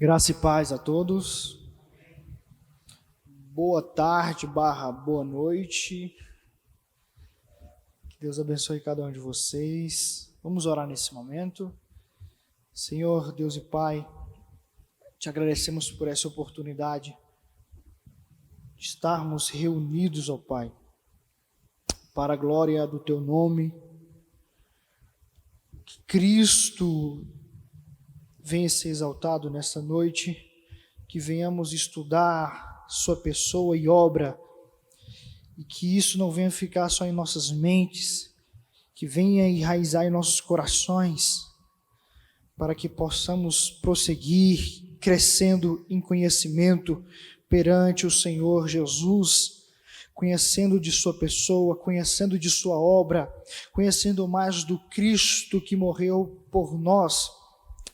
Graça e paz a todos. Boa tarde, boa noite. Que Deus abençoe cada um de vocês. Vamos orar nesse momento. Senhor, Deus e Pai, te agradecemos por essa oportunidade de estarmos reunidos, ó Pai, para a glória do Teu nome. Que Cristo venha ser exaltado nesta noite, que venhamos estudar sua pessoa e obra, e que isso não venha ficar só em nossas mentes, que venha enraizar em nossos corações, para que possamos prosseguir crescendo em conhecimento perante o Senhor Jesus, conhecendo de sua pessoa, conhecendo de sua obra, conhecendo mais do Cristo que morreu por nós,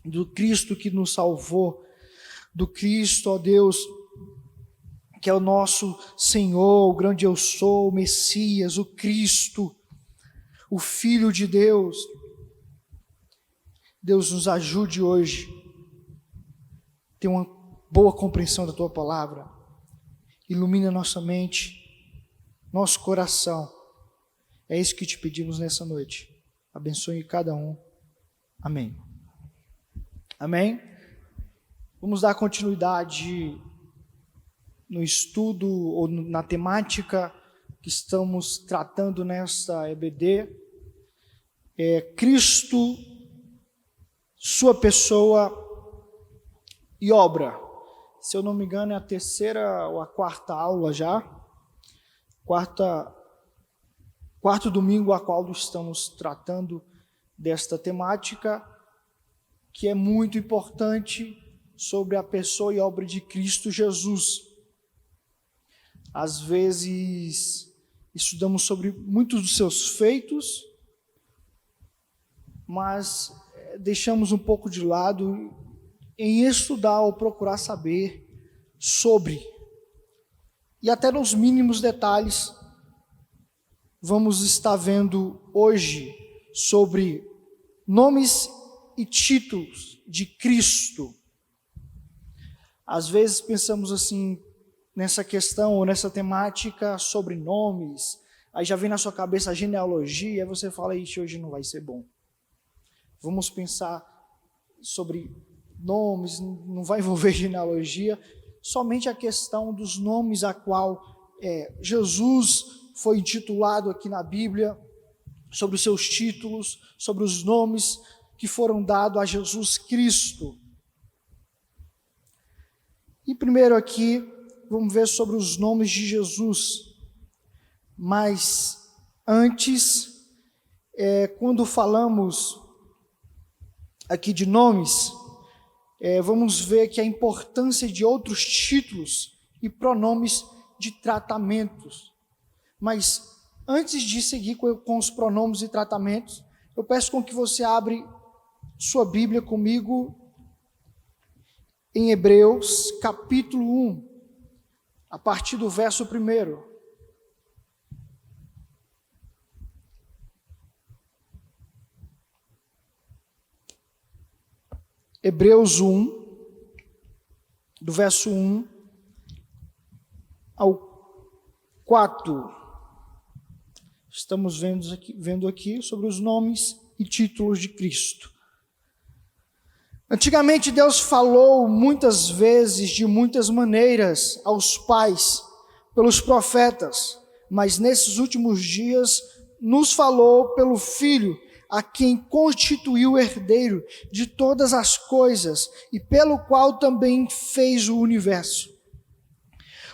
do Cristo que nos salvou, do Cristo, ó Deus, que é o nosso Senhor, o grande eu sou, o Messias, o Cristo, o Filho de Deus. Deus nos ajude hoje a ter uma boa compreensão da Tua Palavra, ilumina nossa mente, nosso coração, é isso que te pedimos nessa noite, abençoe cada um, amém. Amém? Vamos dar continuidade no estudo ou na temática que estamos tratando nesta EBD. Cristo, sua pessoa e obra. Se eu não me engano, é a terceira ou a quarta aula já. Quarto domingo a qual estamos tratando desta temática, que é muito importante, sobre a pessoa e obra de Cristo Jesus. Às vezes, estudamos sobre muitos dos seus feitos, mas deixamos um pouco de lado em estudar ou procurar saber sobre, e até nos mínimos detalhes, vamos estar vendo hoje sobre nomes e títulos de Cristo. Às vezes pensamos assim, nessa questão ou nessa temática sobre nomes, aí já vem na sua cabeça a genealogia, aí você fala, ixi, hoje não vai ser bom. Vamos pensar sobre nomes, não vai envolver genealogia, somente a questão dos nomes a qual Jesus foi intitulado aqui na Bíblia, sobre os seus títulos, sobre os nomes que foram dados a Jesus Cristo. E primeiro aqui, vamos ver sobre os nomes de Jesus. Mas antes, quando falamos aqui de nomes, vamos ver que a importância de outros títulos e pronomes de tratamentos. Mas antes de seguir com os pronomes e tratamentos, eu peço com que você abra sua Bíblia comigo em Hebreus capítulo 1, a partir do verso 1. Hebreus 1, do verso 1 ao 4. Estamos vendo aqui sobre os nomes e títulos de Cristo. Antigamente Deus falou muitas vezes, de muitas maneiras, aos pais, pelos profetas, mas nesses últimos dias nos falou pelo Filho, a quem constituiu o herdeiro de todas as coisas e pelo qual também fez o universo.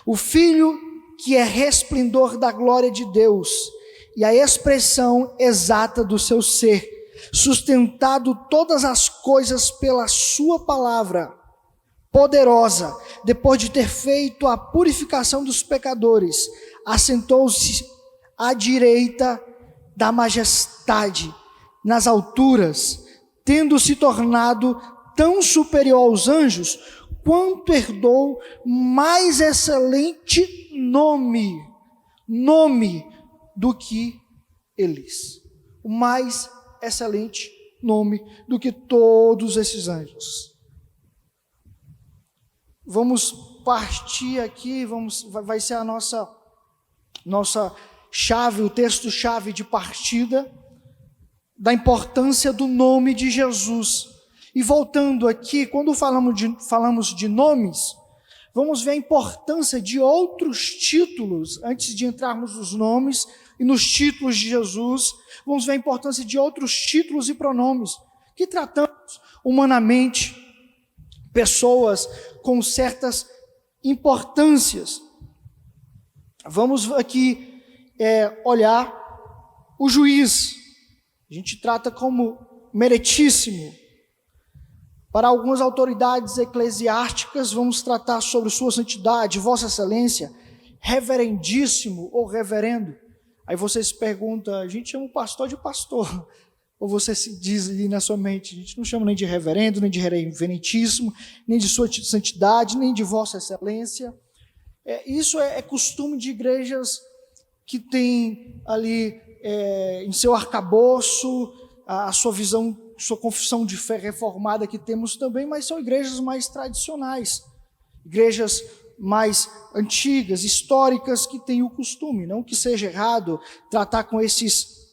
O Filho que é resplendor da glória de Deus e a expressão exata do seu ser, sustentado todas as coisas pela sua palavra poderosa, depois de ter feito a purificação dos pecadores, assentou-se à direita da majestade nas alturas, tendo se tornado tão superior aos anjos, quanto herdou mais excelente nome do que eles. O mais excelente nome do que todos esses anjos. vamos partir aqui, vai ser a nossa chave, o texto-chave de partida da importância do nome de Jesus. E voltando aqui, quando falamos de nomes, vamos ver a importância de outros títulos, antes de entrarmos nos nomes e nos títulos de Jesus, vamos ver a importância de outros títulos e pronomes, que tratamos humanamente, pessoas com certas importâncias. Vamos aqui olhar o juiz. A gente trata como meritíssimo. Para algumas autoridades eclesiásticas, vamos tratar sobre sua santidade, vossa excelência, reverendíssimo ou reverendo. Aí você se pergunta, a gente chama o pastor de pastor, ou você se diz ali na sua mente, a gente não chama nem de reverendo, nem de reverentíssimo, nem de sua santidade, nem de vossa excelência. Isso é costume de igrejas que tem ali em seu arcabouço a sua visão, sua confissão de fé reformada que temos também, mas são igrejas mais tradicionais, igrejas mais antigas, históricas, que têm o costume, não que seja errado tratar com esses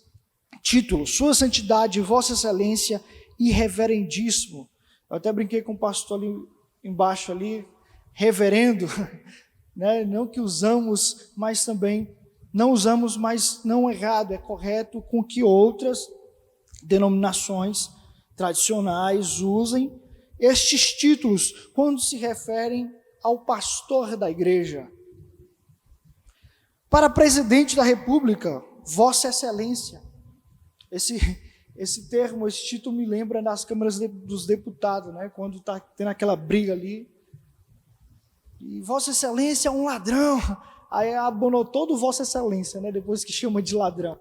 títulos, sua santidade, vossa excelência e reverendíssimo. Eu até brinquei com o pastor ali embaixo ali, reverendo, né? Não que usamos, mas também não usamos, mas não errado, é correto com que outras denominações tradicionais usem estes títulos quando se referem ao pastor da igreja. Para presidente da República, vossa excelência. Esse termo, esse título me lembra das câmaras dos deputados, né? Quando está tendo aquela briga ali. E vossa excelência é um ladrão. Aí abonou todo vossa excelência, né? Depois que chama de ladrão.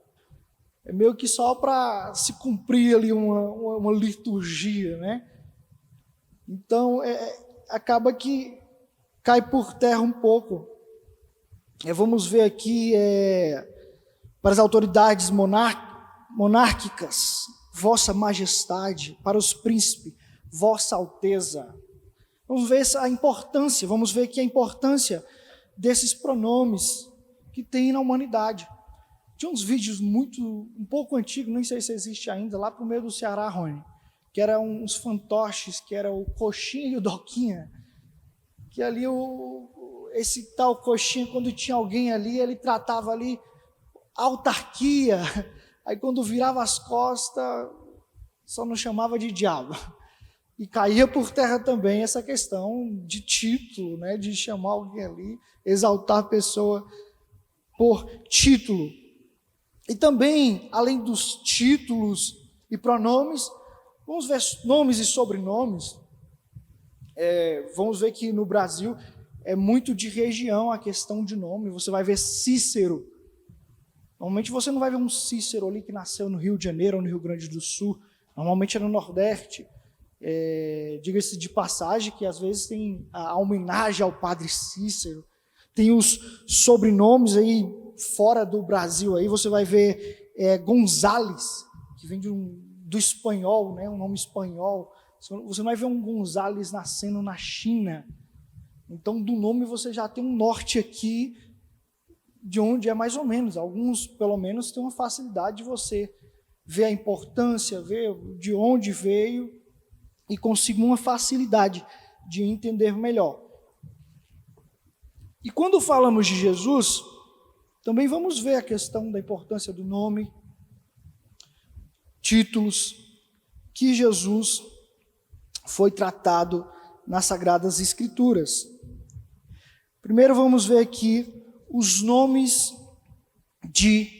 É meio que só para se cumprir ali uma liturgia, né? Então, acaba que cai por terra um pouco. Vamos ver aqui para as autoridades monárquicas, vossa majestade, para os príncipes, vossa alteza. Vamos ver a importância, vamos ver aqui a importância desses pronomes que tem na humanidade. Tinha uns vídeos um pouco antigos, nem sei se existe ainda, lá para o meio do Ceará, Rony, que eram uns fantoches, que era o Coxinha e o Doquinha, que ali esse tal Coxinha, quando tinha alguém ali, ele tratava ali autarquia, aí quando virava as costas, só não chamava de diabo. E caía por terra também essa questão de título, né, de chamar alguém ali, exaltar a pessoa por título. E também, além dos títulos e pronomes, vamos ver nomes e sobrenomes. Vamos ver que no Brasil é muito de região a questão de nome. Você vai ver Cícero. Normalmente você não vai ver um Cícero ali que nasceu no Rio de Janeiro ou no Rio Grande do Sul. Normalmente é no Nordeste. Diga-se de passagem que às vezes tem a homenagem ao padre Cícero. Tem os sobrenomes aí fora do Brasil. Aí você vai ver Gonzales, que vem do espanhol, né, um nome espanhol. Você não vai ver um Gonzales nascendo na China. Então, do nome você já tem um norte aqui, de onde é mais ou menos. Alguns, pelo menos, têm uma facilidade de você ver a importância, ver de onde veio e conseguir uma facilidade de entender melhor. E quando falamos de Jesus, também vamos ver a questão da importância do nome, títulos, que Jesus foi tratado nas Sagradas Escrituras. Primeiro vamos ver aqui os nomes de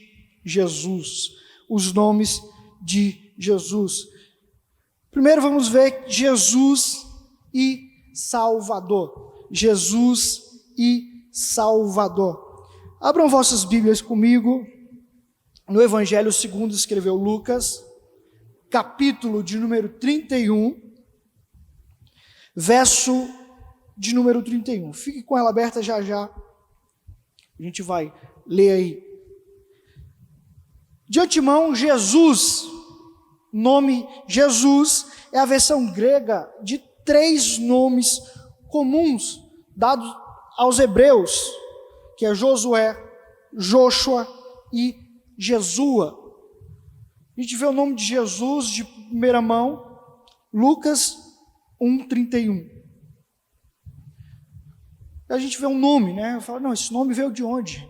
Jesus. Os nomes de Jesus. Primeiro vamos ver Jesus e Salvador. Jesus e Salvador. Abram vossas Bíblias comigo no Evangelho segundo escreveu Lucas, capítulo de número 31, verso de número 31. Fique com ela aberta já. A gente vai ler aí. De antemão, Jesus, nome Jesus, é a versão grega de 3 nomes comuns dado aos hebreus, que é Josué, Joshua e Jesua. A gente vê o nome de Jesus de primeira mão, Lucas 1:31. A gente vê um nome, né? Eu falo, não, esse nome veio de onde?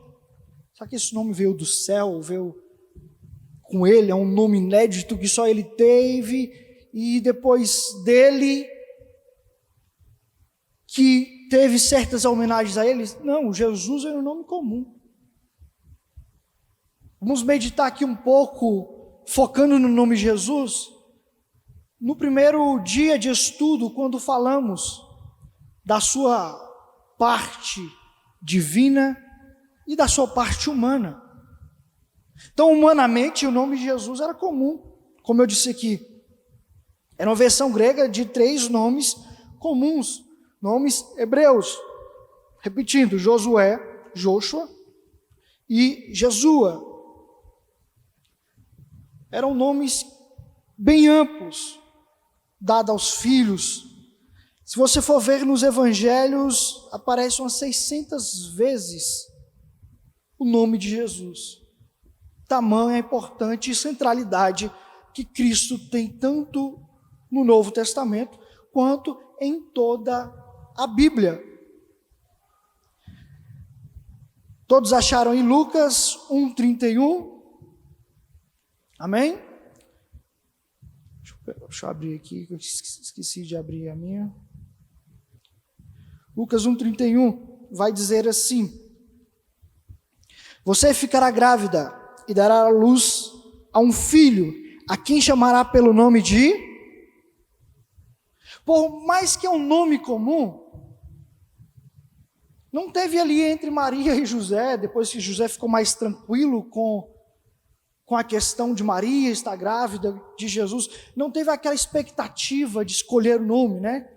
Será que esse nome veio do céu, veio com ele, é um nome inédito que só ele teve, e depois dele, que teve certas homenagens a ele? Não, Jesus era um nome comum. Vamos meditar aqui um pouco, focando no nome Jesus. No primeiro dia de estudo, quando falamos da sua parte divina e da sua parte humana. Então, humanamente, o nome de Jesus era comum, como eu disse aqui. Era uma versão grega de 3 nomes comuns, nomes hebreus. Repetindo, Josué, Joshua e Jesua. Eram nomes bem amplos, dados aos filhos. Se você for ver nos evangelhos, aparece umas 600 vezes o nome de Jesus. Tamanha a importante centralidade que Cristo tem tanto no Novo Testamento quanto em toda a Bíblia. Todos acharam em Lucas 1:31? Amém? Deixa eu abrir aqui, que eu esqueci de abrir a minha. Lucas 1:31 vai dizer assim: você ficará grávida e dará à luz a um filho, a quem chamará pelo nome de... Por mais que é um nome comum, não teve ali entre Maria e José, depois que José ficou mais tranquilo com a questão de Maria estar grávida de Jesus, não teve aquela expectativa de escolher o nome, né?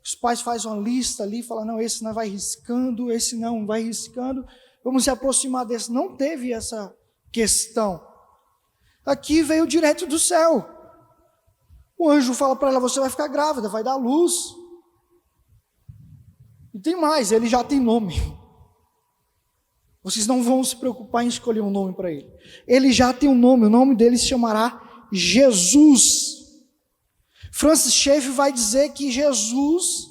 Os pais fazem uma lista ali, falam, não, esse não vai riscando, esse não vai riscando, vamos se aproximar desse. Não teve essa questão. Aqui veio direto do céu. O anjo fala para ela, você vai ficar grávida, vai dar luz. E tem mais, ele já tem nome. Vocês não vão se preocupar em escolher um nome para ele. Ele já tem um nome, o nome dele se chamará Jesus. Francis Schaeffer vai dizer que Jesus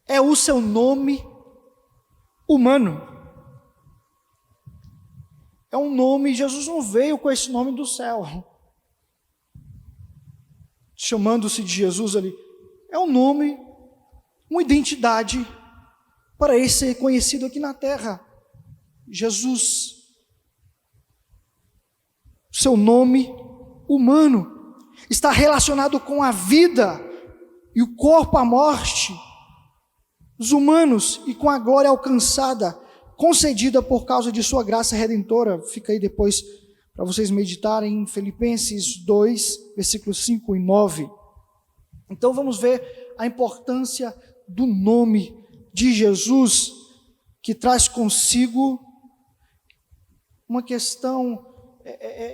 é o seu nome humano. É um nome, Jesus não veio com esse nome do céu, chamando-se de Jesus ali. É um nome, uma identidade para ele ser conhecido aqui na terra. Jesus, seu nome humano, está relacionado com a vida e o corpo, a morte dos humanos e com a glória alcançada, concedida por causa de sua graça redentora. Fica aí depois para vocês meditarem em Filipenses 2, versículos 5 e 9. Então vamos ver a importância do nome de Jesus, que traz consigo uma questão,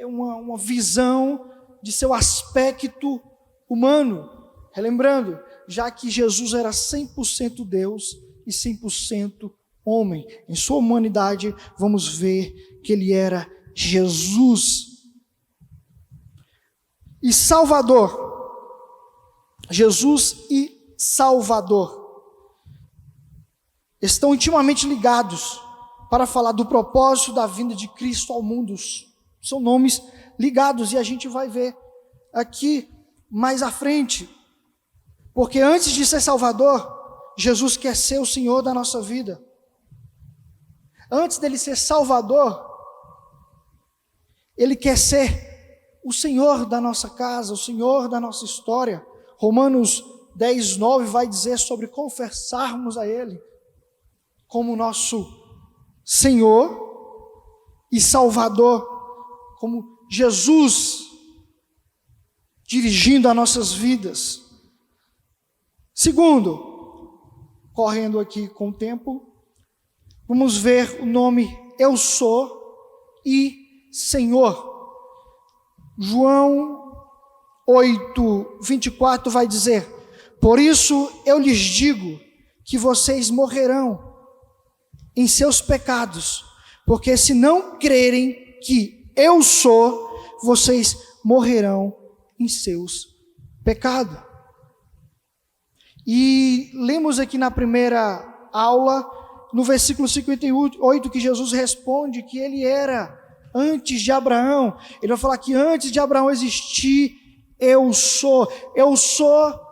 uma visão de seu aspecto humano. Relembrando, já que Jesus era 100% Deus e 100% homem, em sua humanidade, vamos ver que ele era Jesus. E Salvador. Jesus e Salvador estão intimamente ligados para falar do propósito da vinda de Cristo ao mundo. São nomes ligados e a gente vai ver aqui mais à frente. Porque antes de ser Salvador, Jesus quer ser o Senhor da nossa vida. Antes dele ser Salvador, ele quer ser o Senhor da nossa casa, o Senhor da nossa história. Romanos 10, 9 vai dizer sobre confessarmos a ele como nosso Senhor e Salvador, como Jesus dirigindo as nossas vidas. Segundo, correndo aqui com o tempo, vamos ver o nome Eu Sou e Senhor. João 8, 24 vai dizer: por isso eu lhes digo que vocês morrerão em seus pecados, porque se não crerem que eu sou, vocês morrerão em seus pecados. E lemos aqui na primeira aula, no versículo 58, que Jesus responde que ele era antes de Abraão. Ele vai falar que antes de Abraão existir, eu sou. Eu sou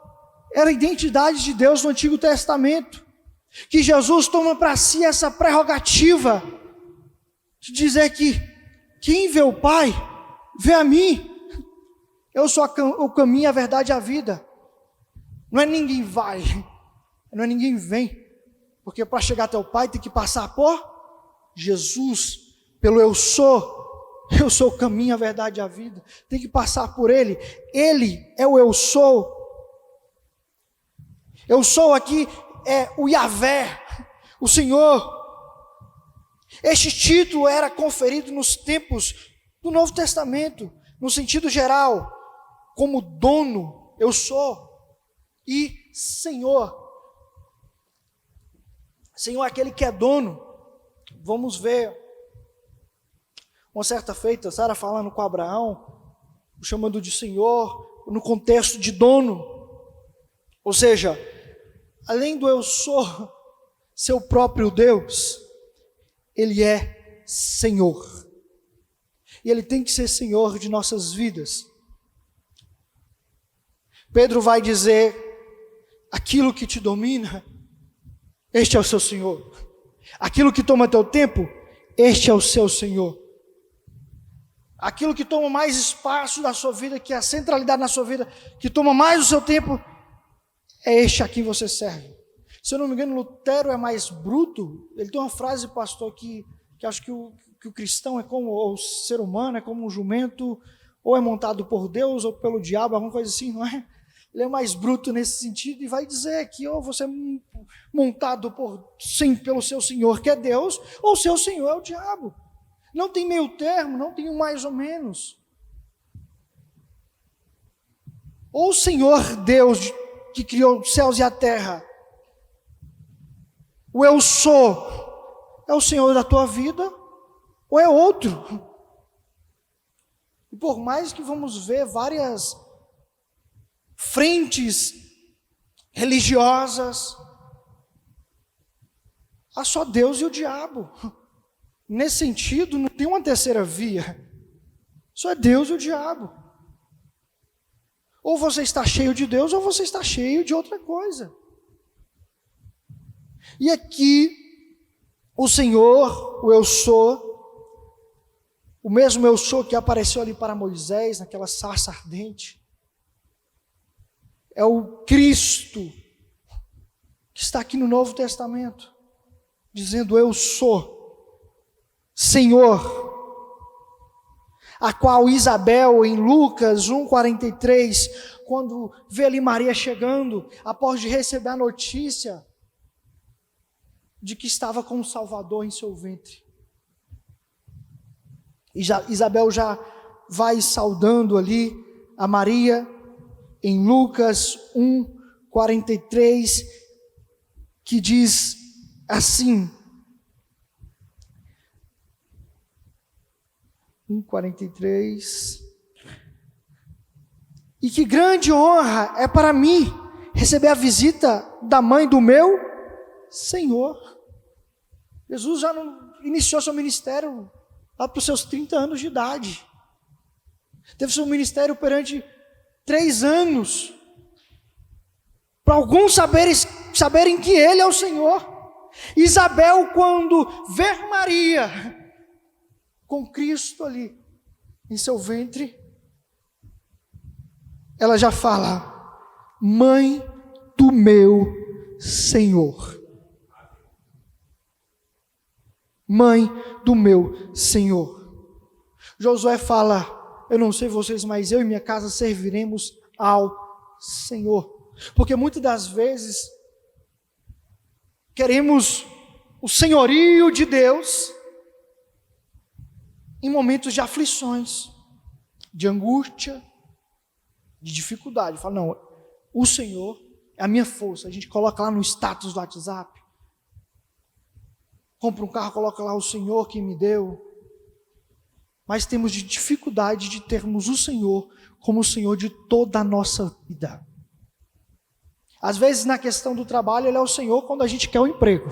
era a identidade de Deus no Antigo Testamento. Que Jesus toma para si essa prerrogativa de dizer que quem vê o Pai, vê a mim. Eu sou o caminho, a verdade e a vida. Não é ninguém vai, não é ninguém vem, porque para chegar até o Pai tem que passar por Jesus, pelo eu sou o caminho, a verdade e a vida, tem que passar por Ele é o eu sou. Eu sou aqui é o Yahvé, o Senhor. Este título era conferido nos tempos do Novo Testamento, no sentido geral, como dono, eu sou, e Senhor. Senhor é aquele que é dono. Vamos ver, uma certa feita, Sara falando com Abraão, o chamando de Senhor, no contexto de dono. Ou seja, além do eu sou, seu próprio Deus, Ele é Senhor. E Ele tem que ser Senhor de nossas vidas. Pedro vai dizer, aquilo que te domina, este é o seu Senhor. Aquilo que toma teu tempo, este é o seu Senhor. Aquilo que toma mais espaço na sua vida, que é a centralidade na sua vida, que toma mais o seu tempo, é este a quem você serve. Se eu não me engano, Lutero é mais bruto. Ele tem uma frase, pastor, que acho que o cristão é como, ou o ser humano é como um jumento, ou é montado por Deus, ou pelo diabo, alguma coisa assim, não é? Ele é mais bruto nesse sentido e vai dizer que ou você é montado pelo seu Senhor, que é Deus, ou seu Senhor é o diabo. Não tem meio termo, não tem um mais ou menos. Ou o Senhor Deus que criou os céus e a terra, o eu sou, é o Senhor da tua vida, ou é outro. E por mais que vamos ver várias frentes religiosas, há só Deus e o diabo. Nesse sentido, não tem uma terceira via. Só é Deus e o diabo. Ou você está cheio de Deus, ou você está cheio de outra coisa. E aqui, o Senhor, o eu sou, o mesmo eu sou que apareceu ali para Moisés, naquela sarça ardente, é o Cristo que está aqui no Novo Testamento, dizendo eu sou Senhor, a qual Isabel em Lucas 1,43, quando vê ali Maria chegando, após de receber a notícia de que estava com o Salvador em seu ventre, Isabel já vai saudando ali a Maria, em Lucas 1,43, que diz assim, 1,43, e que grande honra é para mim receber a visita da mãe do meu Senhor. Jesus já não iniciou seu ministério lá para os seus 30 anos de idade. Teve seu ministério perante 3 anos, para alguns saberem que Ele é o Senhor. Isabel, quando vê Maria com Cristo ali em seu ventre, ela já fala, mãe do meu Senhor. Mãe do meu Senhor. Josué fala, eu não sei vocês, mas eu e minha casa serviremos ao Senhor. Porque muitas das vezes queremos o senhorio de Deus em momentos de aflições, de angústia, de dificuldade. Fala, não, o Senhor é a minha força. A gente coloca lá no status do WhatsApp. Compra um carro, coloca lá o Senhor que me deu. Mas temos dificuldade de termos o Senhor como o Senhor de toda a nossa vida. Às vezes na questão do trabalho, Ele é o Senhor quando a gente quer um emprego.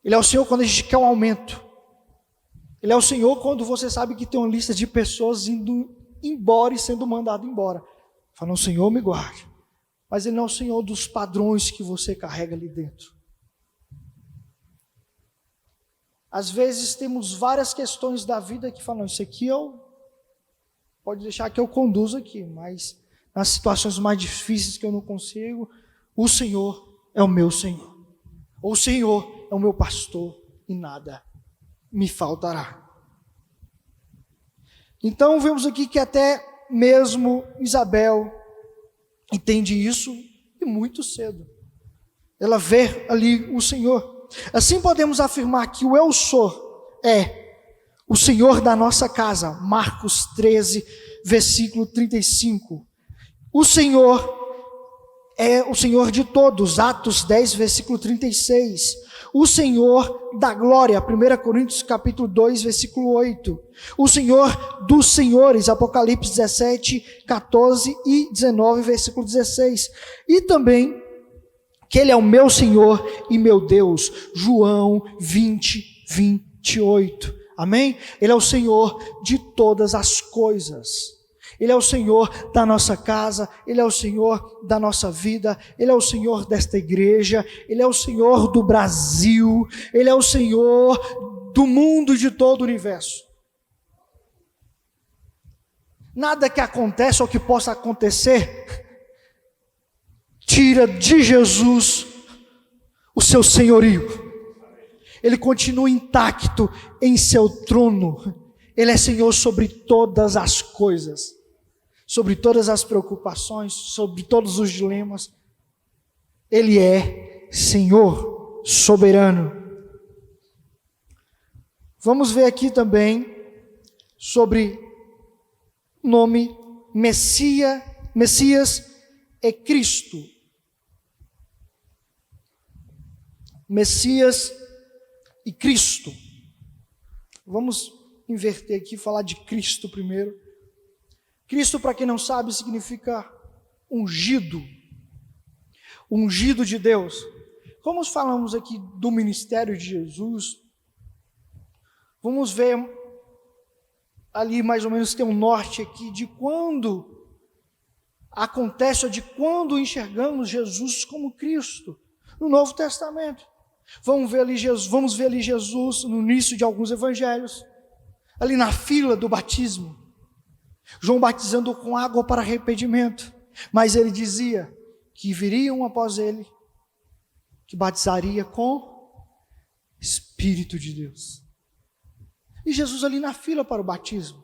Ele é o Senhor quando a gente quer um aumento. Ele é o Senhor quando você sabe que tem uma lista de pessoas indo embora e sendo mandado embora. Fala, o Senhor me guarde. Mas Ele não é o Senhor dos padrões que você carrega ali dentro. Às vezes temos várias questões da vida que falam, isso aqui pode deixar que eu conduza aqui, mas nas situações mais difíceis que eu não consigo, o Senhor é o meu Senhor. O Senhor é o meu pastor e nada me faltará. Então vemos aqui que até mesmo Isabel entende isso e muito cedo. Ela vê ali o Senhor. Assim podemos afirmar que o Eu Sou é o Senhor da nossa casa. Marcos 13, versículo 35. O Senhor é o Senhor de todos. Atos 10, versículo 36. O Senhor da glória. 1 Coríntios capítulo 2, versículo 8. O Senhor dos senhores. Apocalipse 17, 14 e 19, versículo 16. E também que Ele é o meu Senhor e meu Deus. João 20, 28. Amém? Ele é o Senhor de todas as coisas. Ele é o Senhor da nossa casa, Ele é o Senhor da nossa vida, Ele é o Senhor desta igreja, Ele é o Senhor do Brasil, Ele é o Senhor do mundo e de todo o universo. Nada que acontece ou que possa acontecer tira de Jesus o seu senhorio. Ele continua intacto em seu trono. Ele é Senhor sobre todas as coisas, sobre todas as preocupações, sobre todos os dilemas. Ele é Senhor soberano. Vamos ver aqui também sobre o nome Messias é Cristo. Messias e Cristo. Vamos inverter aqui e falar de Cristo primeiro. Cristo, para quem não sabe, significa ungido. Ungido de Deus. Como falamos aqui do ministério de Jesus, vamos ver ali mais ou menos tem um norte aqui de quando acontece ou de quando enxergamos Jesus como Cristo no Novo Testamento. Vamos ver ali Jesus no início de alguns evangelhos, ali na fila do batismo, João batizando com água para arrependimento, mas ele dizia que viria um após ele, que batizaria com Espírito de Deus. E Jesus ali na fila para o batismo,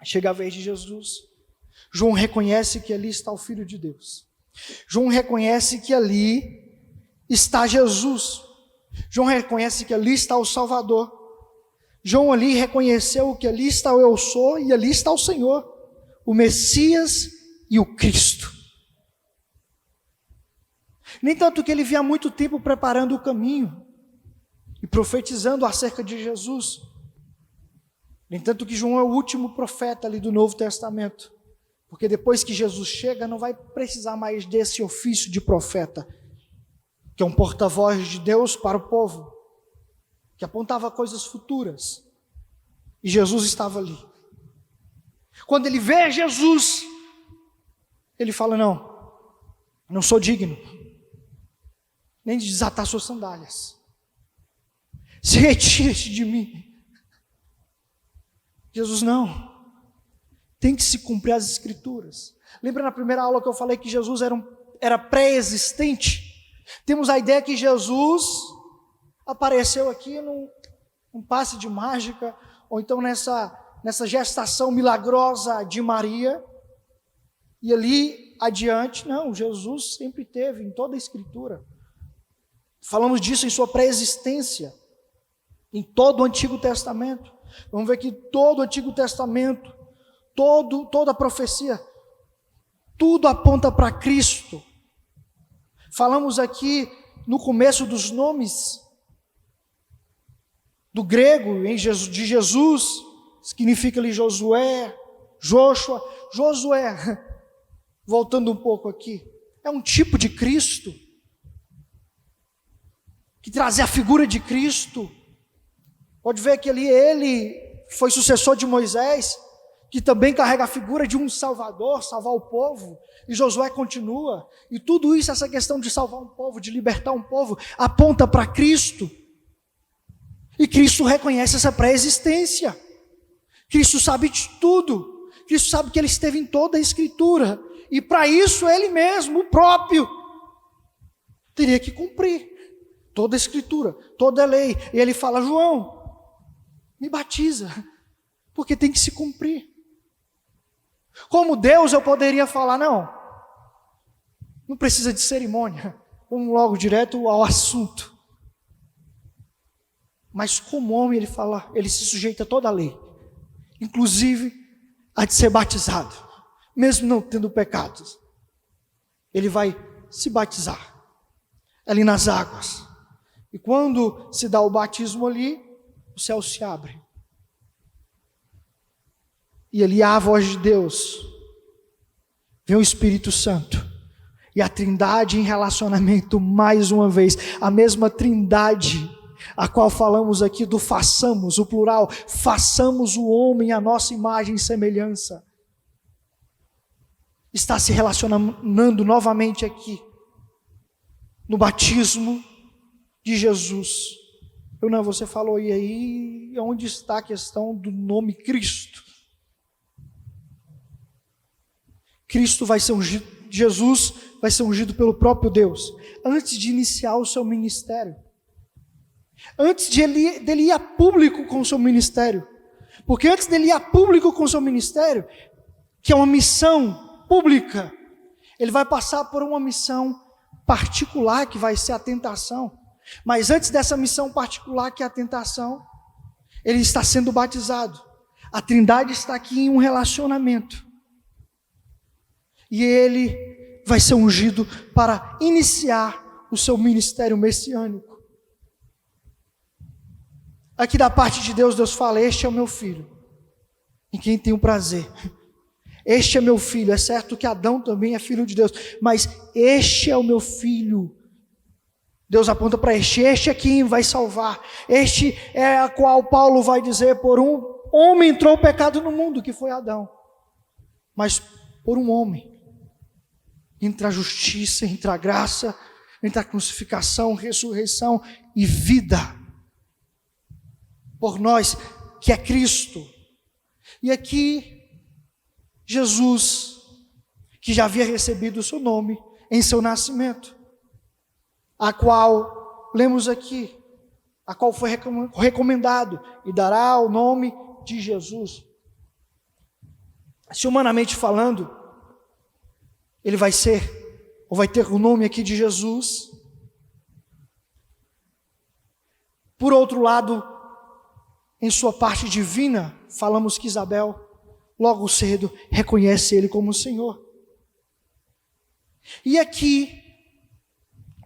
chega a vez de Jesus, João reconhece que ali está o Filho de Deus, João reconhece que ali está Jesus, João reconhece que ali está o Salvador, João ali reconheceu que ali está o Eu Sou e ali está o Senhor, o Messias e o Cristo. Nem tanto que ele vinha há muito tempo preparando o caminho e profetizando acerca de Jesus. Nem tanto que João é o último profeta ali do Novo Testamento, porque depois que Jesus chega não vai precisar mais desse ofício de profeta, que é um porta-voz de Deus para o povo, que apontava coisas futuras, e Jesus estava ali. Quando ele vê Jesus, ele fala, não sou digno, nem de desatar suas sandálias, se retire-te de mim. Jesus, não, tem que se cumprir as Escrituras. Lembra na primeira aula que eu falei que Jesus era pré-existente? Temos a ideia que Jesus apareceu aqui num passe de mágica, ou então nessa gestação milagrosa de Maria, e ali adiante, não, Jesus sempre teve em toda a Escritura. Falamos disso em sua pré-existência, em todo o Antigo Testamento. Vamos ver que todo o Antigo Testamento, toda a profecia, tudo aponta para Cristo. Falamos aqui no começo dos nomes do grego de Jesus, significa ali Josué, Joshua. Josué, voltando um pouco aqui, é um tipo de Cristo, que trazia a figura de Cristo. Pode ver que ali ele foi sucessor de Moisés, que também carrega a figura de um Salvador, salvar o povo, e Josué continua, e tudo isso, essa questão de salvar um povo, de libertar um povo, aponta para Cristo, e Cristo reconhece essa pré-existência, Cristo sabe de tudo, Cristo sabe que Ele esteve em toda a Escritura, e para isso Ele mesmo, o próprio, teria que cumprir toda a Escritura, toda a lei, e Ele fala: João, me batiza, porque tem que se cumprir. Como Deus eu poderia falar: não precisa de cerimônia, vamos logo direto ao assunto. Mas como homem ele fala, ele se sujeita a toda a lei, inclusive a de ser batizado, mesmo não tendo pecados. Ele vai se batizar ali nas águas, e quando se dá o batismo ali, o céu se abre, e ali há a voz de Deus, vem o Espírito Santo, e a Trindade em relacionamento, mais uma vez, a mesma Trindade, a qual falamos aqui do façamos, o plural, façamos o homem à nossa imagem e semelhança, está se relacionando novamente aqui, no batismo de Jesus. Você falou, e aí, onde está a questão do nome Cristo? Cristo vai ser ungido, Jesus vai ser ungido pelo próprio Deus, antes de iniciar o seu ministério, antes dele ir a público com o seu ministério, porque antes dele ir a público com o seu ministério, que é uma missão pública, ele vai passar por uma missão particular, que vai ser a tentação. Mas antes dessa missão particular, que é a tentação, ele está sendo batizado. A Trindade está aqui em um relacionamento, e ele vai ser ungido para iniciar o seu ministério messiânico. Aqui da parte de Deus, Deus fala: este é o meu filho, em quem tenho prazer. Este é meu filho. É certo que Adão também é filho de Deus, mas este é o meu filho. Deus aponta para este é quem vai salvar. Este é a qual Paulo vai dizer: por um homem entrou o pecado no mundo, que foi Adão, mas por um homem entra a justiça, entra a graça, entra a crucificação, ressurreição e vida, por nós, que é Cristo. E aqui, Jesus, que já havia recebido o seu nome em seu nascimento, a qual, lemos aqui, a qual foi recomendado, e dará o nome de Jesus. Se humanamente falando, ele vai ter o nome aqui de Jesus. Por outro lado, em sua parte divina, falamos que Isabel, logo cedo, reconhece ele como Senhor. E aqui,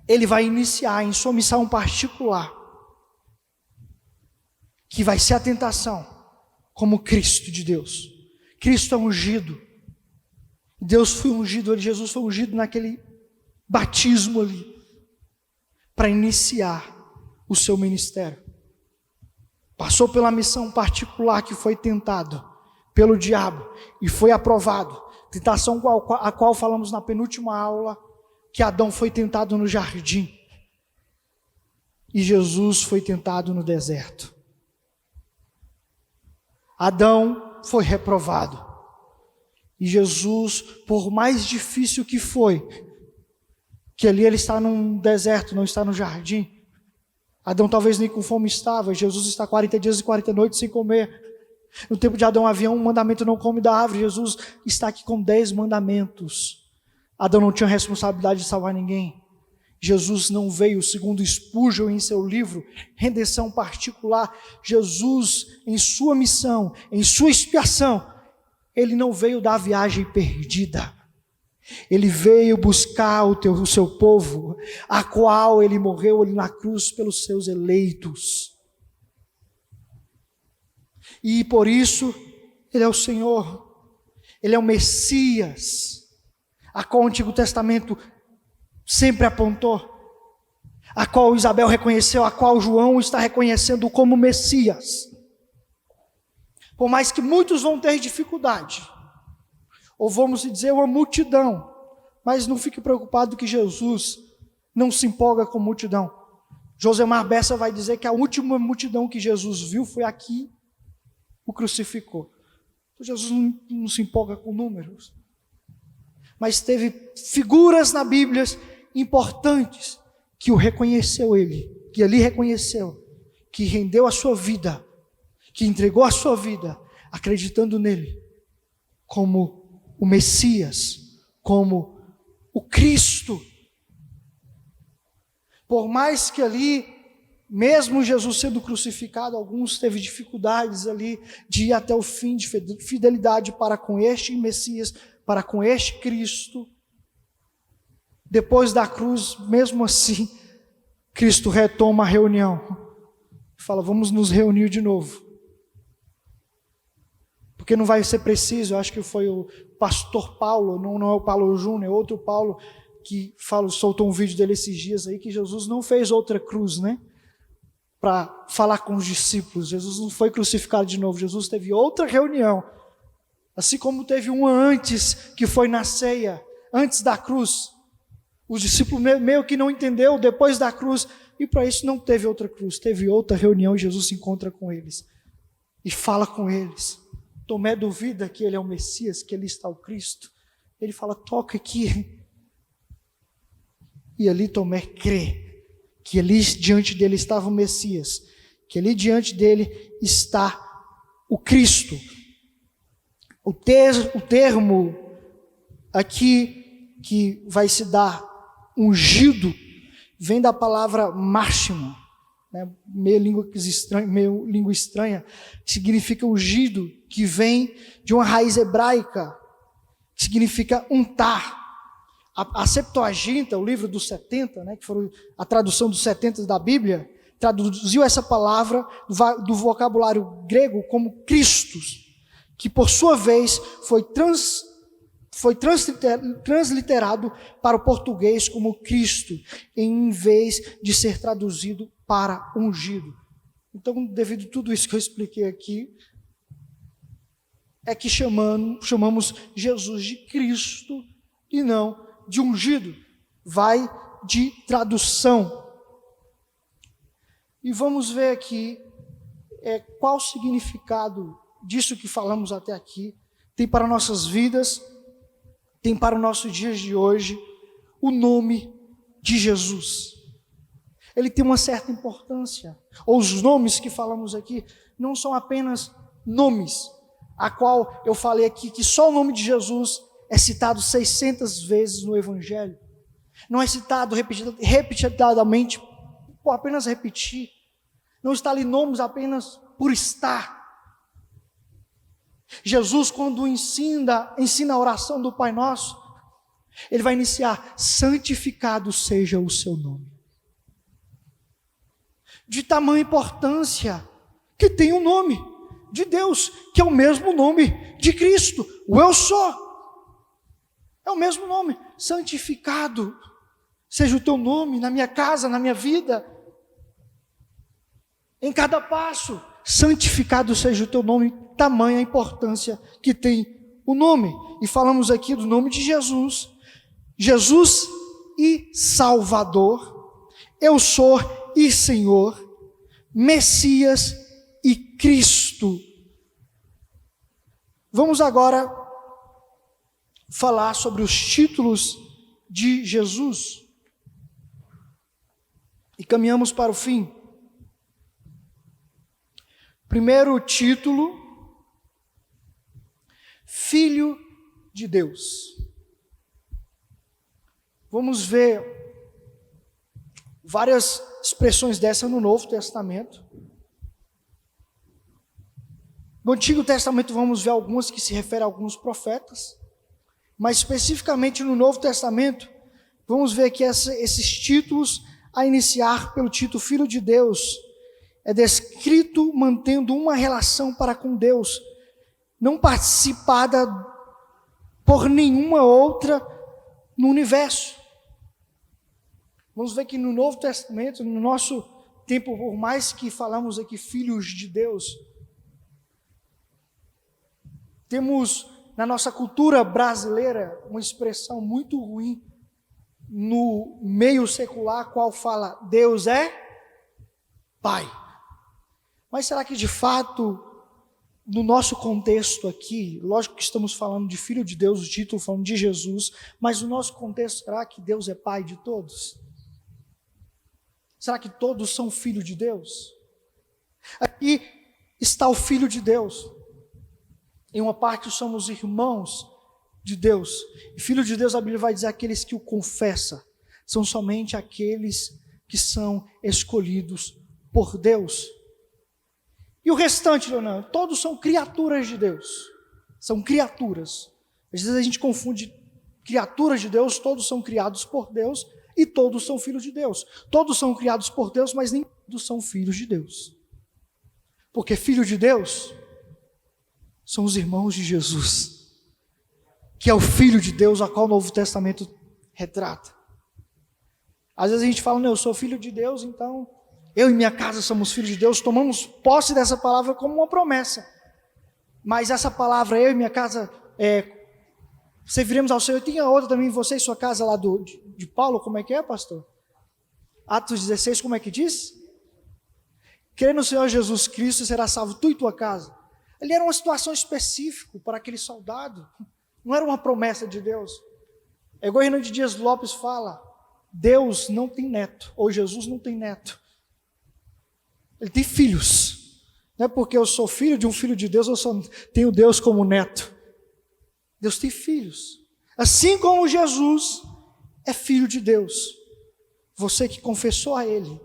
ele vai iniciar em sua missão particular, que vai ser a tentação, como Cristo de Deus. Cristo é ungido. Deus foi ungido, Jesus foi ungido naquele batismo ali, para iniciar o seu ministério. Passou pela missão particular, que foi tentado pelo diabo e foi aprovado. Tentação a qual falamos na penúltima aula, que Adão foi tentado no jardim e Jesus foi tentado no deserto. Adão foi reprovado, e Jesus, por mais difícil que foi, que ali ele está num deserto, não está no jardim. Adão talvez nem com fome estava, Jesus está 40 dias e 40 noites sem comer. No tempo de Adão havia um mandamento: não come da árvore. Jesus está aqui com 10 mandamentos. Adão não tinha responsabilidade de salvar ninguém. Jesus não veio, segundo Spurgeon em seu livro, Redenção Particular, Jesus, em sua missão, em sua expiação, ele não veio da viagem perdida. Ele veio buscar o seu povo, a qual ele morreu ali na cruz pelos seus eleitos. E por isso, ele é o Senhor, ele é o Messias, a qual o Antigo Testamento sempre apontou, a qual Isabel reconheceu, a qual João está reconhecendo como Messias. Por mais que muitos vão ter dificuldade, ou vamos dizer uma multidão, mas não fique preocupado que Jesus não se empolga com multidão. Josemar Bessa vai dizer que a última multidão que Jesus viu foi aqui, o crucificou. Então Jesus não se empolga com números, mas teve figuras na Bíblia importantes que o reconheceu que ali reconheceu, que rendeu a sua vida, que entregou a sua vida, acreditando nele, como o Messias, como o Cristo. Por mais que ali, mesmo Jesus sendo crucificado, alguns teve dificuldades ali de ir até o fim, de fidelidade para com este Messias, para com este Cristo. Depois da cruz, mesmo assim, Cristo retoma a reunião, fala: vamos nos reunir de novo, porque não vai ser preciso. Eu acho que foi o pastor Paulo, não é o Paulo Júnior, é outro Paulo, que soltou um vídeo dele esses dias aí, que Jesus não fez outra cruz, né? Para falar com os discípulos. Jesus não foi crucificado de novo, Jesus teve outra reunião, assim como teve uma antes, que foi na ceia, antes da cruz. Os discípulos meio que não entendeu depois da cruz, e para isso não teve outra cruz, teve outra reunião, e Jesus se encontra com eles e fala com eles. Tomé duvida que ele é o Messias, que ele está o Cristo. Ele fala: toca aqui. E ali Tomé crê que ali diante dele estava o Messias, que ali diante dele está o Cristo. O termo aqui que vai se dar ungido vem da palavra máximo, né? meio língua estranha, significa ungido, que vem de uma raiz hebraica, que significa untar. A Septuaginta, o livro dos 70, né, que foi a tradução dos 70 da Bíblia, traduziu essa palavra do vocabulário grego como Christos, que por sua vez foi transliterado para o português como Cristo, em vez de ser traduzido para ungido. Então, devido a tudo isso que eu expliquei aqui, é que chamamos Jesus de Cristo e não de ungido. Vai de tradução. E vamos ver aqui qual o significado disso que falamos até aqui tem para nossas vidas, tem para o nosso dia de hoje, o nome de Jesus. Ele tem uma certa importância. Ou os nomes que falamos aqui não são apenas nomes, a qual eu falei aqui que só o nome de Jesus é citado 600 vezes no Evangelho. Não é citado repetidamente, por apenas repetir. Não está ali nomes apenas por estar. Jesus, quando ensina a oração do Pai Nosso, ele vai iniciar: santificado seja o seu nome. De tamanha importância que tem o nome de Deus, que é o mesmo nome de Cristo, o Eu Sou. É o mesmo nome. Santificado seja o teu nome na minha casa, na minha vida, em cada passo. Santificado seja o teu nome. Tamanha a importância que tem o nome. E falamos aqui do nome de Jesus. Jesus e Salvador, Eu Sou e Senhor, Messias e Cristo. Vamos agora falar sobre os títulos de Jesus. E caminhamos para o fim. Primeiro título: Filho de Deus. Vamos ver várias expressões dessa no Novo Testamento. No Antigo Testamento vamos ver algumas que se referem a alguns profetas. mas especificamente no Novo Testamento, vamos ver que esses títulos, a iniciar pelo título Filho de Deus, é descrito mantendo uma relação para com Deus, não participada por nenhuma outra no universo. Vamos ver que no Novo Testamento, no nosso tempo, por mais que falamos aqui filhos de Deus, temos na nossa cultura brasileira uma expressão muito ruim no meio secular, qual fala Deus é Pai. Mas será que de fato, no nosso contexto aqui, lógico que estamos falando de Filho de Deus, o título falando de Jesus, mas no nosso contexto, será que Deus é Pai de todos? Será que todos são filhos de Deus? Aqui está o Filho de Deus. Em uma parte somos irmãos de Deus. E Filho de Deus, a Bíblia vai dizer, aqueles que o confessam, são somente aqueles que são escolhidos por Deus. E o restante, Leonardo, todos são criaturas de Deus. São criaturas. Às vezes a gente confunde criaturas de Deus, todos são criados por Deus e todos são filhos de Deus. Todos são criados por Deus, mas nem todos são filhos de Deus. Porque filho de Deus são os irmãos de Jesus, que é o Filho de Deus, a qual o Novo Testamento retrata. Às vezes a gente fala, não, eu sou filho de Deus, então eu e minha casa somos filhos de Deus, tomamos posse dessa palavra como uma promessa. Mas essa palavra, eu e minha casa, serviremos ao Senhor. Tinha outra também, você e sua casa lá de Paulo, como é que é, pastor? Atos 16, como é que diz? Crê no Senhor Jesus Cristo e será salvo tu e tua casa. Ali era uma situação específica para aquele soldado, não era uma promessa de Deus. É igual Renan de Dias Lopes fala, Deus não tem neto, ou Jesus não tem neto. Ele tem filhos. Não é porque eu sou filho de um filho de Deus, eu só tenho Deus como neto. Deus tem filhos. Assim como Jesus é filho de Deus. Você que confessou a Ele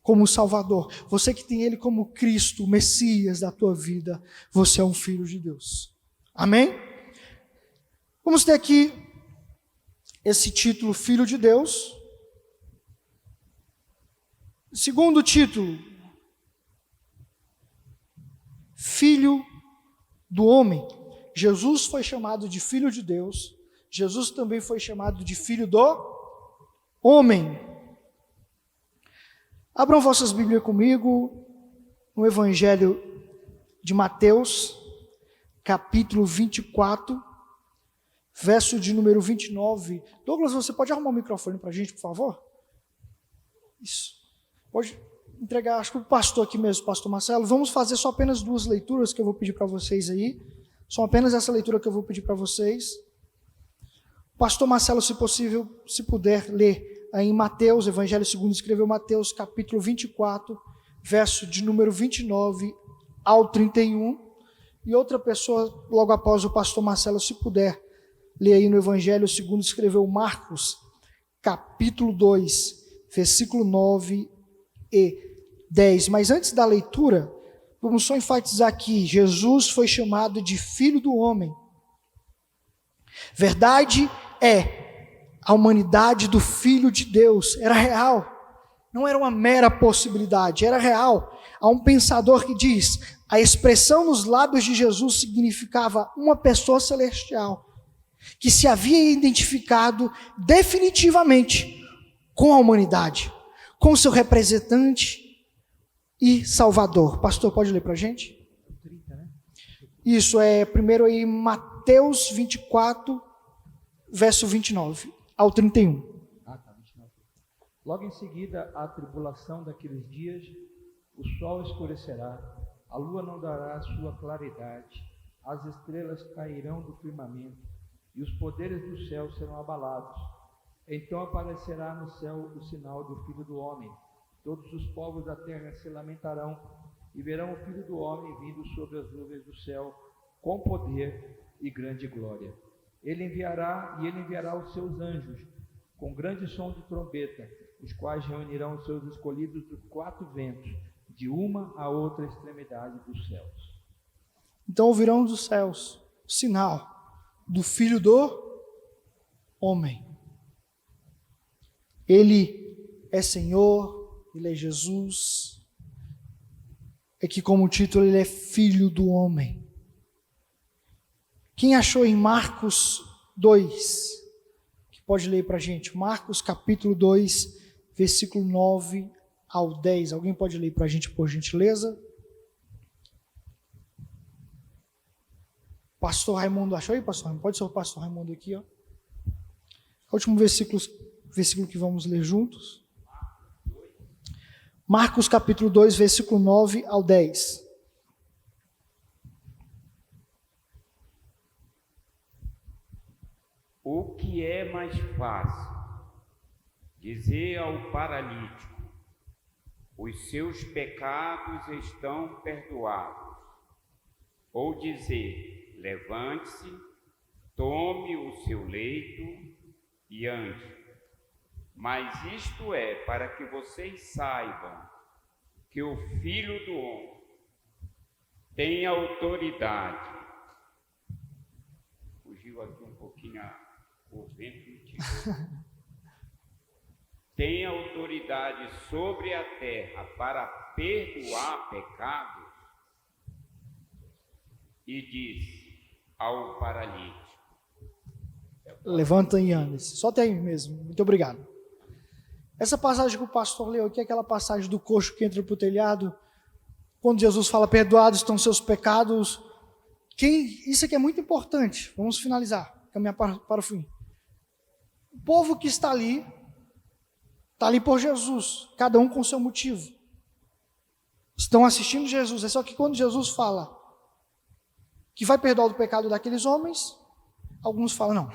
como Salvador, você que tem Ele como Cristo, o Messias da tua vida, você é um filho de Deus. Amém? Vamos ter aqui esse título, Filho de Deus. Segundo título, Filho do Homem. Jesus foi chamado de Filho de Deus, Jesus também foi chamado de Filho do Homem. Abram vossas Bíblias comigo no Evangelho de Mateus, capítulo 24, verso de número 29. Douglas, você pode arrumar o microfone para a gente, por favor? Isso. Pode entregar, acho que o pastor aqui mesmo, o pastor Marcelo. Vamos fazer só apenas duas leituras que eu vou pedir para vocês aí. Só apenas essa leitura que eu vou pedir para vocês. Pastor Marcelo, se possível, se puder ler aí em Mateus, Evangelho segundo escreveu Mateus, capítulo 24, verso de número 29 ao 31. E outra pessoa, logo após o pastor Marcelo, se puder ler aí no Evangelho segundo escreveu Marcos, capítulo 2, versículo 9 e 10. Mas antes da leitura, vamos só enfatizar aqui, Jesus foi chamado de Filho do Homem. Verdade é, a humanidade do Filho de Deus era real, não era uma mera possibilidade, era real. Há um pensador que diz, a expressão nos lábios de Jesus significava uma pessoa celestial, que se havia identificado definitivamente com a humanidade, com seu representante e salvador. Pastor, pode ler para a gente? 30, né? Isso, primeiro aí Mateus 24, verso 29 ao 31. Tá, 29. Logo em seguida, a tribulação daqueles dias, o sol escurecerá, a lua não dará sua claridade, as estrelas cairão do firmamento, e os poderes do céu serão abalados. Então aparecerá no céu o sinal do Filho do Homem. Todos os povos da terra se lamentarão e verão o Filho do Homem vindo sobre as nuvens do céu, com poder e grande glória. Ele enviará os seus anjos, com grande som de trombeta, os quais reunirão os seus escolhidos dos quatro ventos, de uma a outra extremidade dos céus. Então ouvirão dos céus o sinal do Filho do homem. Ele é Senhor, Ele é Jesus. É que, como título, Ele é Filho do homem. Quem achou em Marcos 2, que pode ler para a gente? Marcos capítulo 2, versículo 9 ao 10. Alguém pode ler para a gente, por gentileza? Pastor Raimundo, achou aí, pastor Raimundo? Pode ser o pastor Raimundo aqui, ó. O último versículo que vamos ler juntos. Marcos capítulo 2, versículo 9 ao 10. O que é mais fácil? Dizer ao paralítico: os seus pecados estão perdoados. Ou dizer: levante-se, tome o seu leito e ande. Mas isto é para que vocês saibam que o Filho do Homem tem autoridade. Fugiu aqui um pouquinho o vento me tirou. Tem autoridade sobre a terra para perdoar pecados. E diz ao paralítico: Levanta e anda. Só até aí mesmo. Muito obrigado. Essa passagem que o pastor leu aqui é aquela passagem do coxo que entra para o telhado, quando Jesus fala: perdoados estão seus pecados. Isso aqui é muito importante. Vamos finalizar, caminhar para o fim. O povo que está ali por Jesus, cada um com seu motivo. Estão assistindo Jesus. É só que quando Jesus fala que vai perdoar o pecado daqueles homens, alguns falam: não,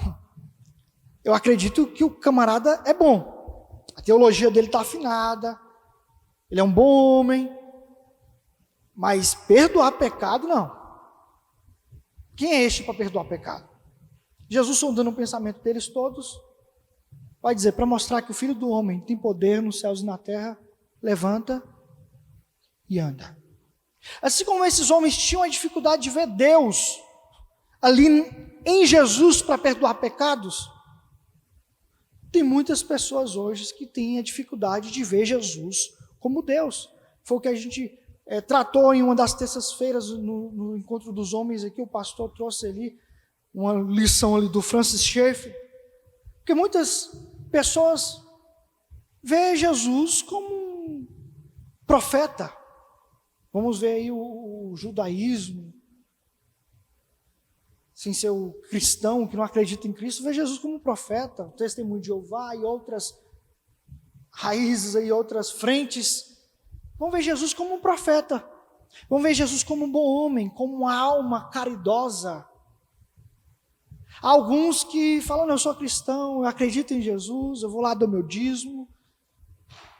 eu acredito que o camarada é bom. A teologia dele está afinada, ele é um bom homem, mas perdoar pecado, não. Quem é este para perdoar pecado? Jesus, sondando o pensamento deles todos, vai dizer, para mostrar que o Filho do Homem tem poder nos céus e na terra, levanta e anda. Assim como esses homens tinham a dificuldade de ver Deus ali em Jesus para perdoar pecados, tem muitas pessoas hoje que têm a dificuldade de ver Jesus como Deus. Foi o que a gente tratou em uma das terças-feiras no encontro dos homens aqui. O pastor trouxe ali uma lição ali do Francis Schaeffer. Porque muitas pessoas veem Jesus como um profeta. Vamos ver aí o judaísmo, sem ser o cristão que não acredita em Cristo, vê Jesus como um profeta, o testemunho de Jeová e outras raízes aí, outras frentes, vão ver Jesus como um profeta, vão ver Jesus como um bom homem, como uma alma caridosa. Há alguns que falam: não, eu sou cristão, eu acredito em Jesus, eu vou lá dar meu dízimo.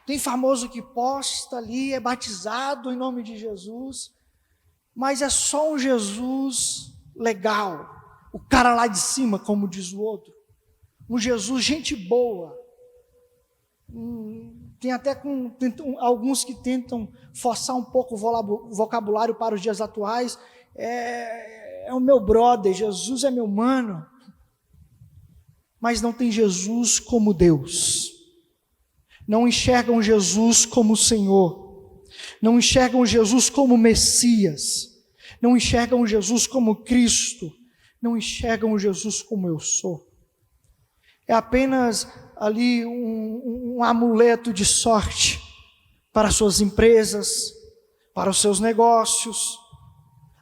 Tem famoso que posta ali, é batizado em nome de Jesus, mas é só um Jesus legal, o cara lá de cima, como diz o outro, um Jesus gente boa. Tem até alguns que tentam forçar um pouco o vocabulário para os dias atuais. É o meu brother, Jesus é meu mano, mas não tem Jesus como Deus, não enxergam Jesus como Senhor, não enxergam Jesus como Messias, não enxergam Jesus como Cristo, não enxergam Jesus como eu sou. É apenas ali um amuleto de sorte para suas empresas, para os seus negócios,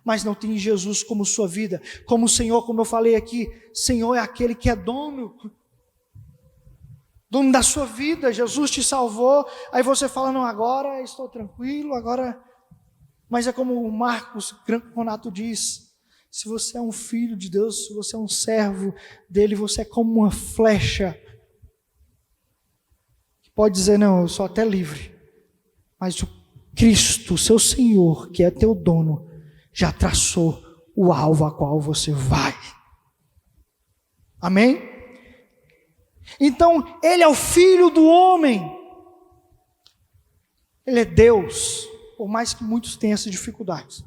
mas não tem Jesus como sua vida, como o Senhor. Como eu falei aqui, Senhor é aquele que é dono da sua vida. Jesus te salvou, aí você fala: não, agora estou tranquilo, agora... Mas é como o Marcos Renato diz: se você é um filho de Deus, se você é um servo dele, você é como uma flecha, que pode dizer: não, eu sou até livre, mas o Cristo, seu Senhor, que é teu dono, já traçou o alvo a qual você vai. Amém? Então, Ele é o Filho do homem, Ele é Deus, por mais que muitos tenham essas dificuldades.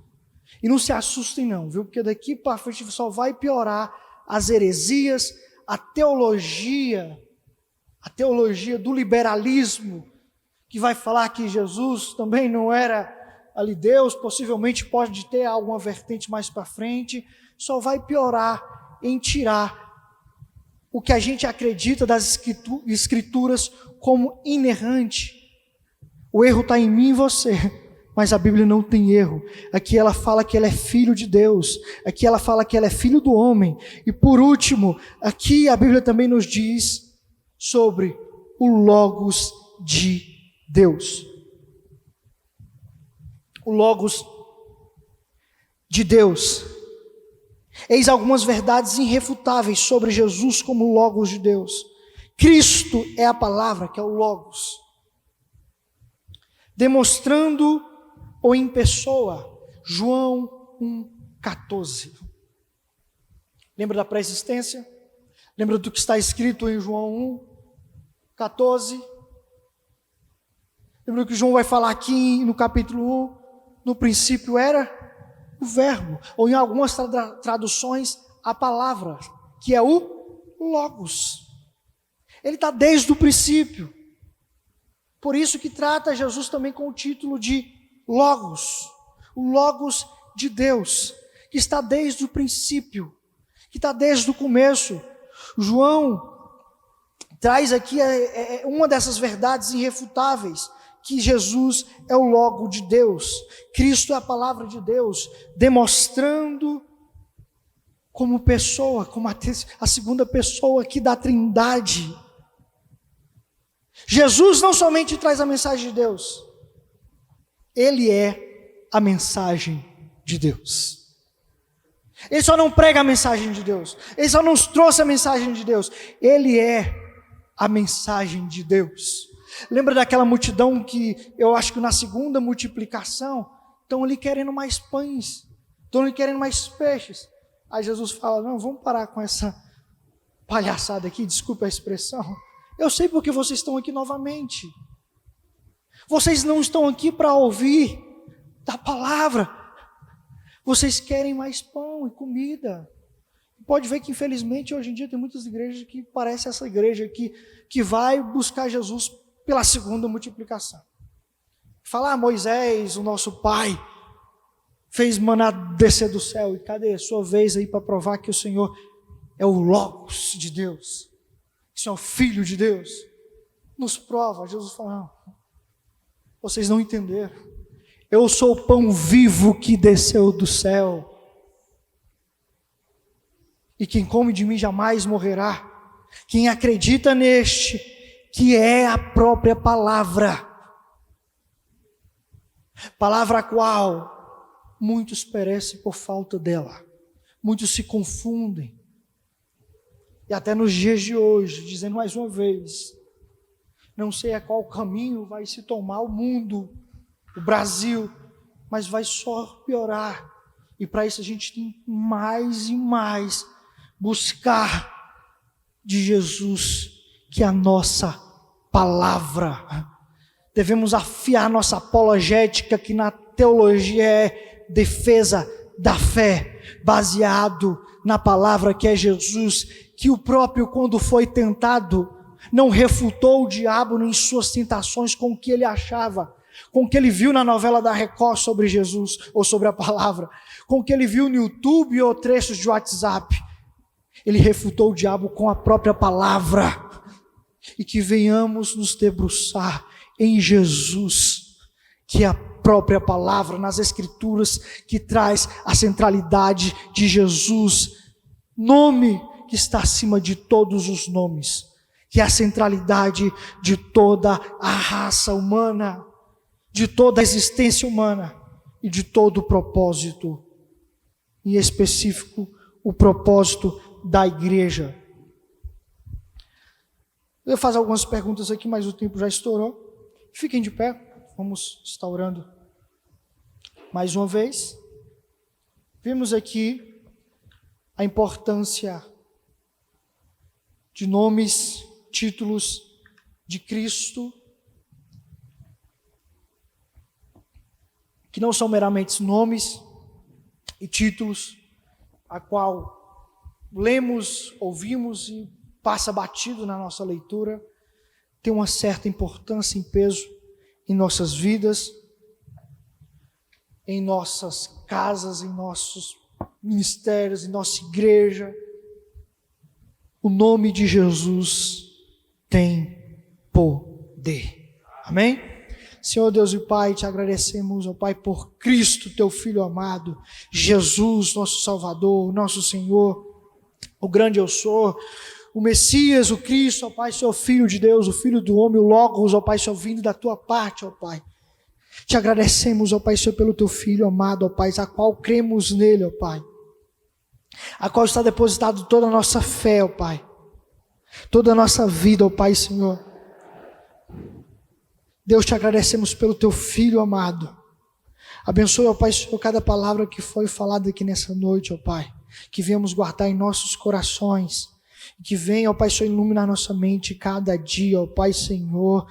E não se assustem não, viu? Porque daqui para frente só vai piorar as heresias, a teologia do liberalismo, que vai falar que Jesus também não era ali Deus, possivelmente pode ter alguma vertente mais para frente, só vai piorar em tirar o que a gente acredita das escrituras como inerrante. O erro está em mim e você, mas a Bíblia não tem erro. Aqui ela fala que ela é filho de Deus, aqui ela fala que ela é filho do homem. E por último, aqui a Bíblia também nos diz sobre o Logos de Deus. O Logos de Deus. Eis algumas verdades irrefutáveis sobre Jesus como o Logos de Deus. Cristo é a palavra, que é o Logos. Demonstrando ou em pessoa, João 1,14. Lembra da pré-existência? Lembra do que está escrito em João 1,14? Lembra que João vai falar aqui no capítulo 1? No princípio era o verbo, ou em algumas traduções, a palavra, que é o Logos. Ele está desde o princípio. Por isso que trata Jesus também com o título de Logos, o Logos de Deus, que está desde o princípio, que está desde o começo. João traz aqui uma dessas verdades irrefutáveis, que Jesus é o Logo de Deus, Cristo é a palavra de Deus, demonstrando como pessoa, como a segunda pessoa aqui da Trindade. Jesus não somente traz a mensagem de Deus, Ele é a mensagem de Deus. Ele só não prega a mensagem de Deus, Ele só nos trouxe a mensagem de Deus, Ele é a mensagem de Deus. Lembra daquela multidão que eu acho que na segunda multiplicação estão ali querendo mais pães, estão ali querendo mais peixes. Aí Jesus fala: não, vamos parar com essa palhaçada aqui, desculpa a expressão. Eu sei porque vocês estão aqui novamente. Vocês não estão aqui para ouvir da palavra. Vocês querem mais pão e comida. Pode ver que infelizmente hoje em dia tem muitas igrejas que parece essa igreja aqui, que vai buscar Jesus pela segunda multiplicação. Falar: Moisés, o nosso pai, fez maná descer do céu. E cadê a sua vez aí para provar que o Senhor é o Logos de Deus? Que o Senhor é o Filho de Deus? Nos prova. Jesus fala: não, vocês não entenderam. Eu sou o pão vivo que desceu do céu. E quem come de mim jamais morrerá. Quem acredita neste, que é a própria palavra. Palavra a qual muitos perecem por falta dela. Muitos se confundem. E até nos dias de hoje, dizendo mais uma vez, não sei a qual caminho vai se tomar o mundo, o Brasil, mas vai só piorar. E para isso a gente tem mais e mais buscar de Jesus, que é a nossa palavra. Devemos afiar nossa apologética, que na teologia é defesa da fé, baseado na palavra que é Jesus, que o próprio, quando foi tentado, não refutou o diabo em suas tentações com o que ele achava, com o que ele viu na novela da Record sobre Jesus, ou sobre a palavra, com o que ele viu no YouTube ou trechos de WhatsApp. Ele refutou o diabo com a própria palavra. E que venhamos nos debruçar em Jesus, que é a própria palavra, nas Escrituras, que traz a centralidade de Jesus, nome que está acima de todos os nomes, que é a centralidade de toda a raça humana, de toda a existência humana e de todo o propósito, em específico o propósito da igreja. Eu vou fazer algumas perguntas aqui, mas o tempo já estourou. Fiquem de pé, vamos estar orando mais uma vez. Vimos aqui a importância de nomes, títulos de Cristo, que não são meramente nomes e títulos, a qual lemos, ouvimos e passa batido na nossa leitura, tem uma certa importância e peso em nossas vidas, em nossas casas, em nossos ministérios, em nossa igreja. O nome de Jesus tem poder. Amém? Senhor Deus e Pai, te agradecemos, ó Pai, por Cristo, teu Filho amado, Jesus, nosso Salvador, nosso Senhor, o grande eu sou, o Messias, o Cristo, ó Pai, Senhor, Filho de Deus, o Filho do homem, o Logos, ó Pai, Senhor, vindo da tua parte, ó Pai. Te agradecemos, ó Pai, Senhor, pelo teu Filho amado, ó Pai, a qual cremos nele, ó Pai, a qual está depositado toda a nossa fé, ó Pai, toda a nossa vida, ó Pai, Senhor. Deus, te agradecemos pelo teu Filho amado. Abençoe, ó Pai, Senhor, cada palavra que foi falada aqui nessa noite, ó Pai, que venhamos guardar em nossos corações, que venha, ó Pai, Senhor, iluminar nossa mente cada dia, ó Pai, Senhor,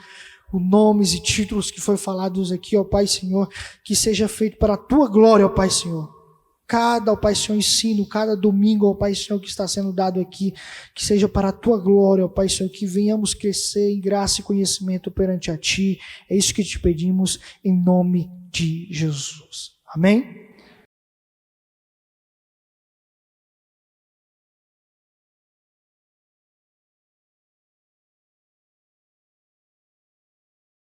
os nomes e títulos que foi falados aqui, ó Pai, Senhor, que seja feito para a tua glória, ó Pai, Senhor. Cada, ó Pai, Senhor, ensino, cada domingo, ó Pai, Senhor, que está sendo dado aqui, que seja para a tua glória, ó Pai, Senhor, que venhamos crescer em graça e conhecimento perante a ti. É isso que te pedimos em nome de Jesus. Amém?